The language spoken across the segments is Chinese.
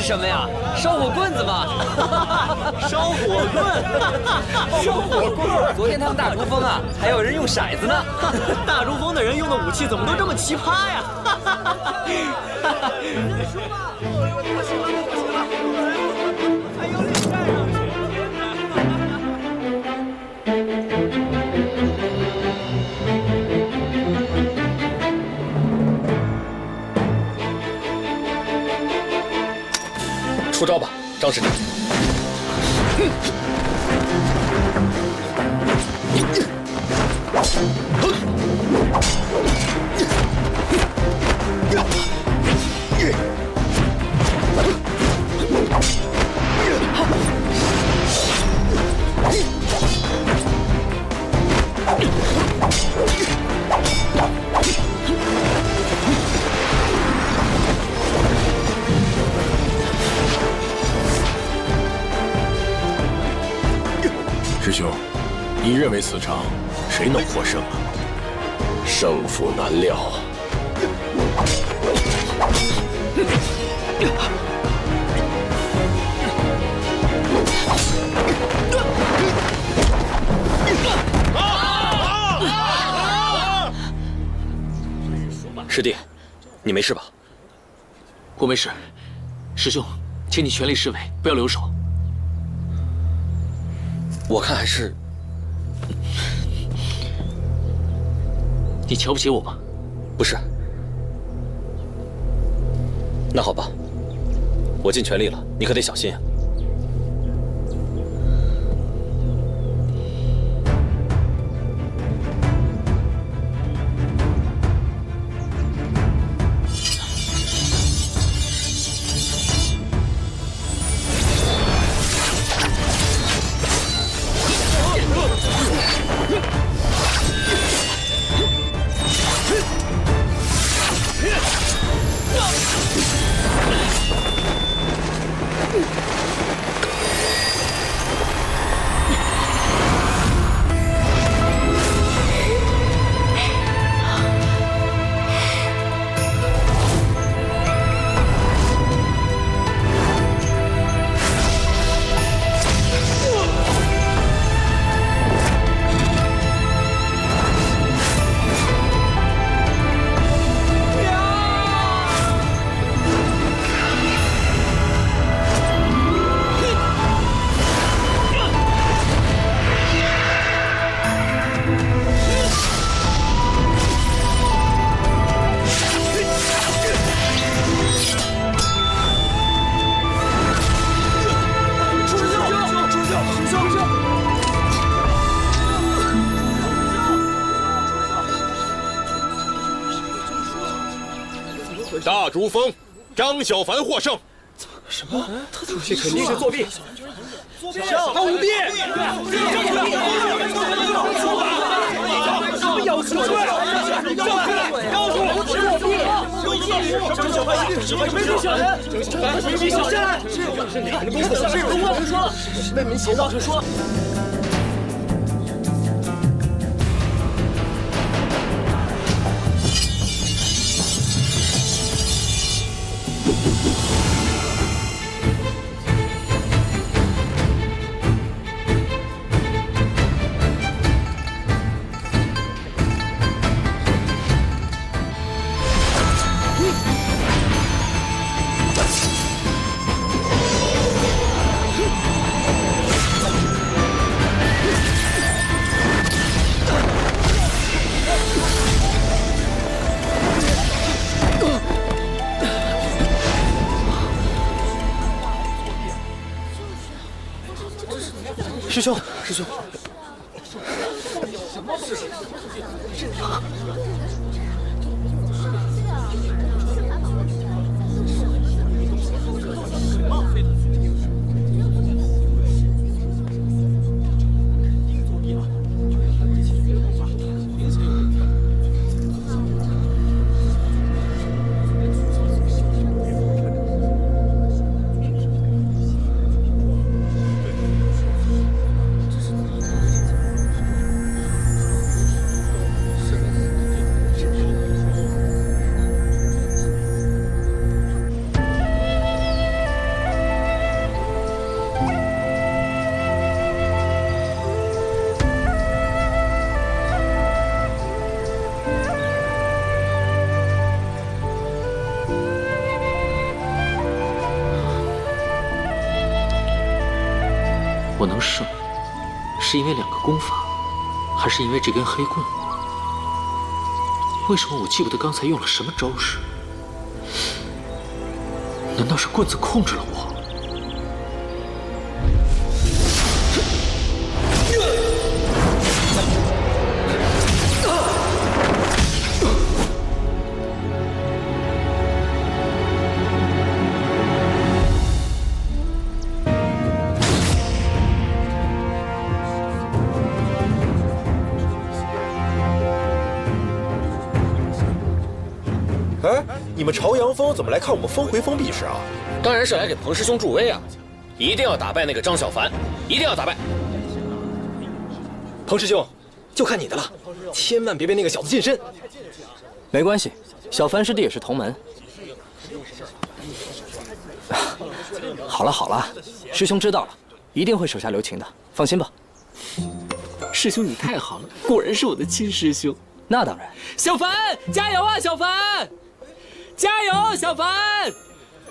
什么呀？烧火棍子嘛！烧火棍，烧火棍！昨天他们大竹峰啊，还有人用骰子呢。大竹峰的人用的武器怎么都这么奇葩呀？出招吧，张师长！师兄，你认为此场谁能获胜啊？胜负难料。师弟，你没事吧？我没事。师兄，请你全力施为，不要留手。我看还是……你瞧不起我吗？不是。那好吧，我尽全力了，你可得小心啊。大竹峰，张小凡获胜。什么？这肯定是作弊！他舞弊！什么妖术？妖术！张小凡一定是没命小人！张小凡没命小人！是你们公司的事，我可说了，是为民邪道可说。师兄，师兄，什么东西？我能胜，是因为2个功法，还是因为这根黑棍？为什么我记不得刚才用了什么招式？难道是棍子控制了我？ 哎，你们朝阳峰怎么来看我们峰回峰比试啊？当然是来给彭师兄助威啊！一定要打败那个张小凡，一定要打败！彭师兄，就看你的了，千万别被那个小子近身。没关系，小凡师弟也是同门。好了好了，师兄知道了，一定会手下留情的，放心吧。师兄你太好了，果然是我的亲师兄。那当然。小凡，加油啊，小凡！加油，小凡！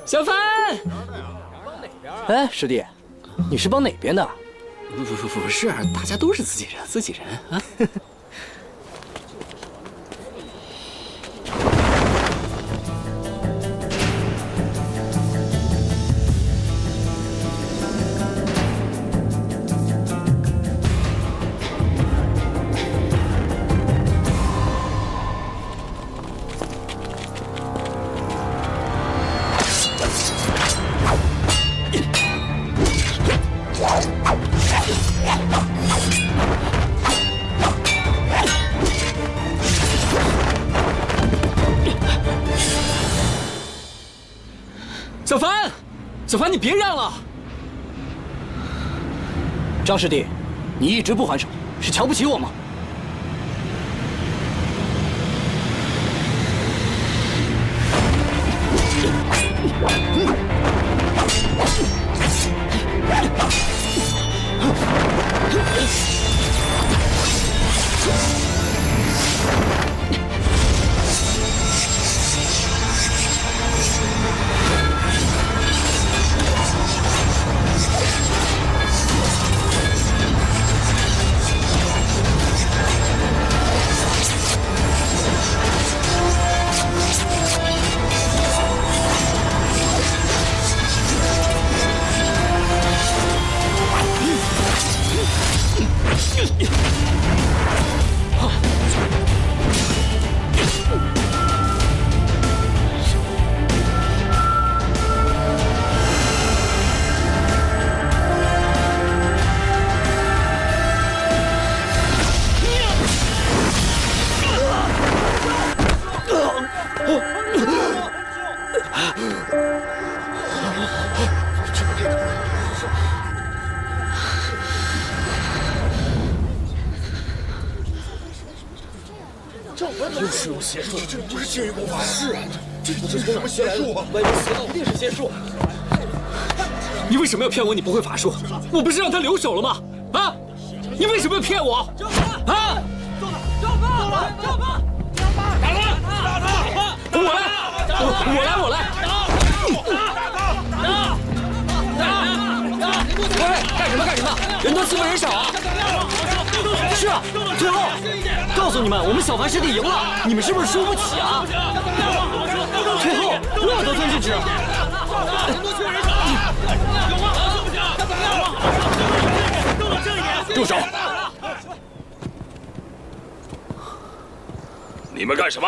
小凡！哎，师弟，你是帮哪边的？不是，大家都是自己人，自己人啊。小凡，小凡，你别让了！张师弟，你一直不还手，是瞧不起我吗？又是用邪术，这不是禁欲功法，是啊，这是什么邪术啊？万一邪道一定是邪术。你为什么要骗我？你不会法术？我不是让他留手了吗？啊！你为什么要骗我？啊！打他！我来！干什么？人多欺负人少啊！是啊，最后告诉你们，我们小凡师弟赢了，你们是不是输不起啊？退后，不要得寸进尺。住手！你们干什么？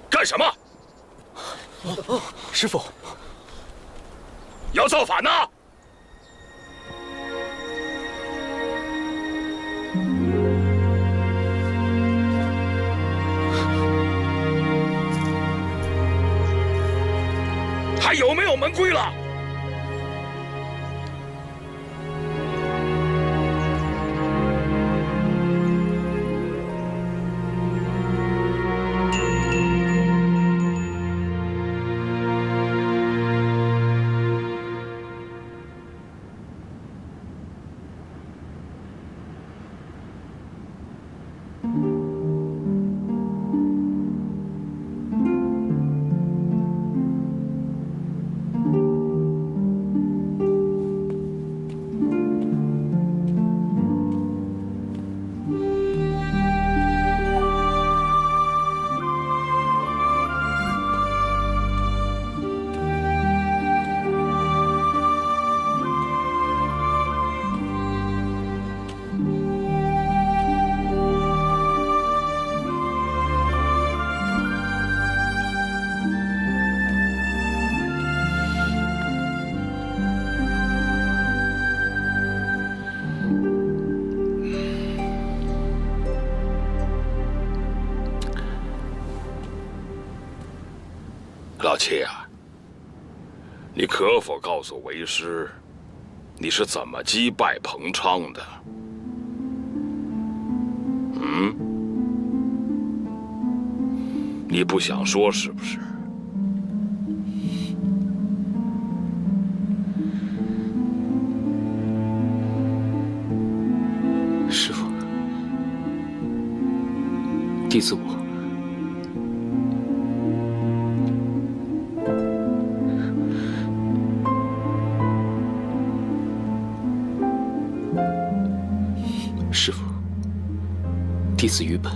干什么？师父，要造反呢？还有没有门规了？老七啊，你可否告诉为师，你是怎么击败彭昌的？嗯？你不想说是不是？师父，弟子我师父，弟子愚笨，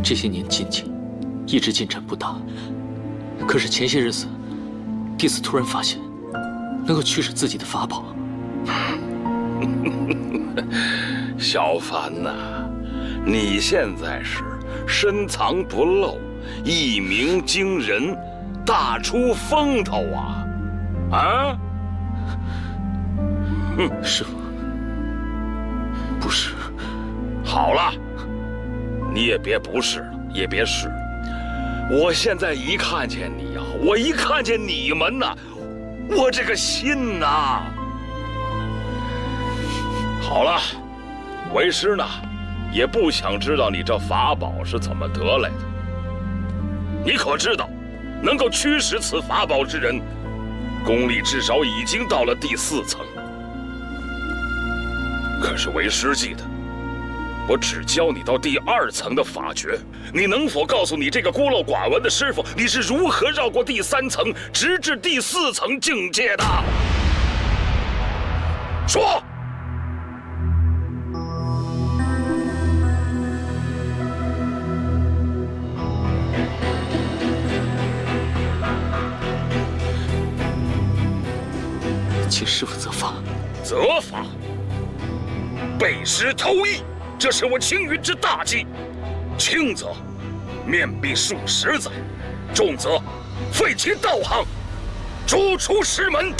这些年精进，一直进展不大。可是前些日子，弟子突然发现，能够驱使自己的法宝。小凡呐，你现在是深藏不露，一鸣惊人，大出风头啊！啊？师父，不是。好了，你也别不是了，也别是了。我现在一看见你呀，我一看见你们呐，我这个心呐。好了，为师呢，也不想知道你这法宝是怎么得来的。你可知道，能够驱使此法宝之人，功力至少已经到了第4层。可是为师记得，我只教你到第2层的法诀。你能否告诉你这个孤陋寡闻的师傅，你是如何绕过第3层，直至第4层境界的？说。请师父责罚。责罚？背师偷艺，这是我青云之大忌。轻则面壁数10载，重则废其道行，逐出师门。